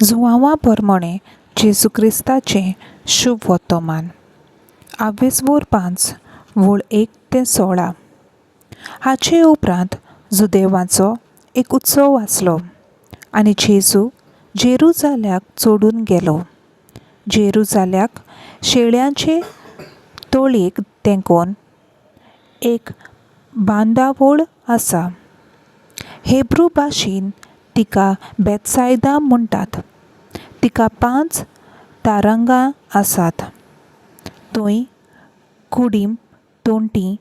जुवांवा परमणे जेजू क्रिस्ताचें शुभ वर्तमान. 5 वोळ 1 ते 16. हाचे उपरांत जुदेवांचो एक उत्सव आसलो आनी जेजू जेरुजाल्याक चोडून गेलो. जेरुजाल्याक शेळ्यांचे तळयेक तेंकोन एक बांदावळ आसा. हेब्रू भाशेन तिका बेतसायदा म्हणटात. तिका 5 तारांगां आसात. थंय कुडीम, तोणटीं,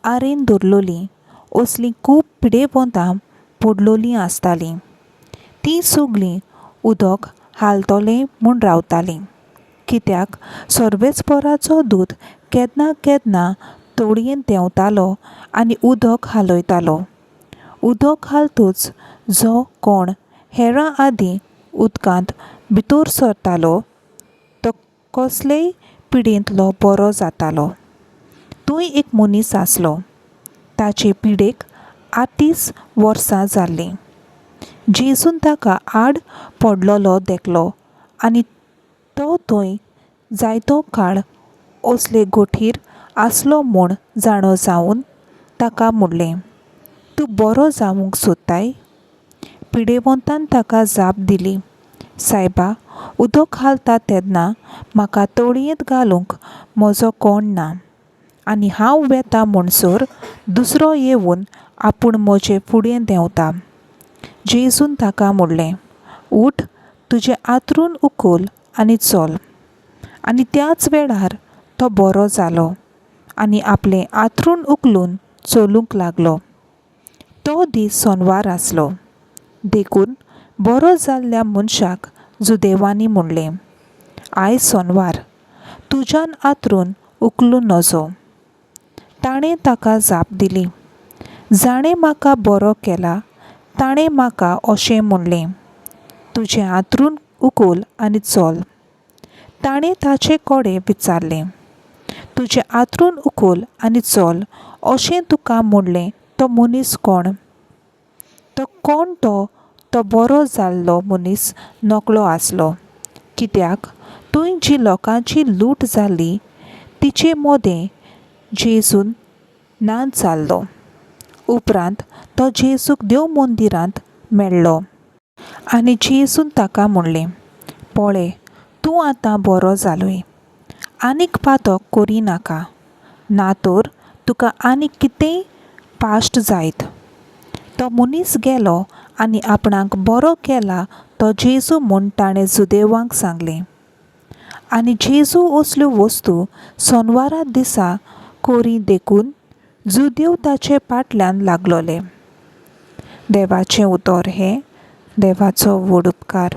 आरेन दवरलोलीं असलीं खूब पिडेवंतां पडलोलीं आसतालीं. तीं सगळीं उदक हालतलें म्हूण रावतालीं, कित्याक सर्वेस्पराचो दूत केन्ना केन्ना तळयेंत देंवतालो आनी उदक हालयतालो. उदक घालतूच जो कोण हेरां आदीं उदकांत भितर सरतालो तो कसलेय पिडेंतलो बरो जातालो. थंय एक मनीस आसलो. ताचे पिडेक 38 वर्सां जाल्लीं. जेजून ताका आड पडलोलो देखलो आनी तो थंय जायतो काळ असले गोठीर आसलो म्हूण जाणो जावन ताका म्हणलें, तूं बरो जावंक सोदताय? पिडेवंतान ताका जाप दिली, सायबा, उदक घालता तेन्ना म्हाका तळयेंत घालूंक म्हजो कोण ना, आनी हांव वेतां म्हणसर दुसरो येवन आपूण म्हजे फुडें देंवता. जेजून ताका म्हणलें, उठ, तुजें आंथरूण उखल आनी चल. आनी त्याच वेळार तो बरो जालो आनी आपलें आंथरूण उखलून चलूंक लागलो. तो दीस शेनवार आसलो. देखून बरो जाल्ल्या मनशाक जुदेवांनी म्हणलें, आयज शेनवार, तुज्यान आंथरूण उखलूं नजो. ताणें ताका जाप दिली, जाणें म्हाका बरो केला ताणें म्हाका अशें म्हणलें, तुजें आंथरूण उखल आनी चल. ताणें ताचे कडेन विचारलें, तुजें आंथरूण उखल आनी चल अशें तुका म्हणलें तो मनीस कोण? तो कोण तो बरो जाल्लो मनीस नकळो आसलो, कित्याक थंय जी लोकांची लूट जाल्ली तिचे मोदें जेजून नाच जाल्लो. उपरांत तो जेजूक देव मंदिरांत मेळ्ळो आनी जेजून ताका म्हणलें, पळय, तूं आतां बरो जालोय. आनीक पातक करिनाका, ना तर तुका आनीक कितेंय पाश्ट जायत. तो मनीस गेलो आनी आपणाक बरो केला तो जेजू म्हूण ताणें जुदेवांक सांगलें. आनी जेजू असल्यो वस्तू शेनवारा दिसा करी देखून जुदेव ताचे फाटल्यान लागलोले. देवाचें उतर हें. देवाचो व्हड उपकार.